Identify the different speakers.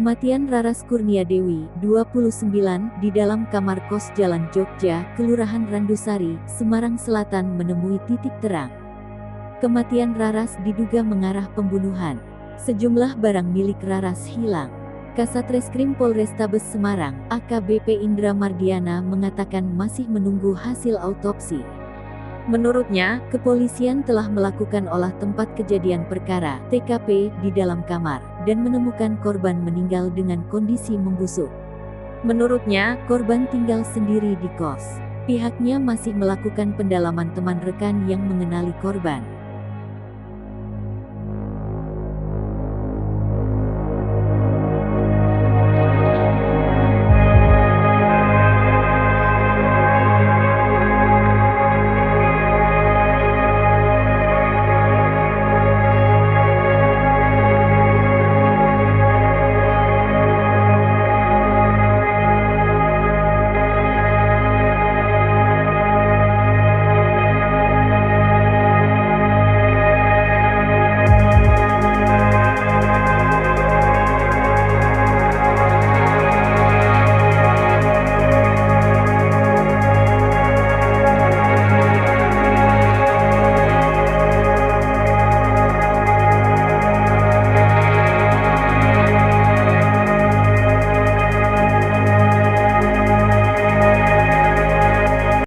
Speaker 1: Kematian Raras Kurniadewi, 29, di dalam kamar kos Jalan Jogja, Kelurahan Randusari, Semarang Selatan menemui titik terang. Kematian Raras diduga mengarah pembunuhan. Sejumlah barang milik Raras hilang. Kasatreskrim Polrestabes Semarang, AKBP Indra Mardiana mengatakan masih menunggu hasil autopsi. Menurutnya, kepolisian telah melakukan olah tempat kejadian perkara (TKP) di dalam kamar, dan menemukan korban meninggal dengan kondisi membusuk. Menurutnya, korban tinggal sendiri di kos. Pihaknya masih melakukan pendalaman teman rekan yang mengenali korban.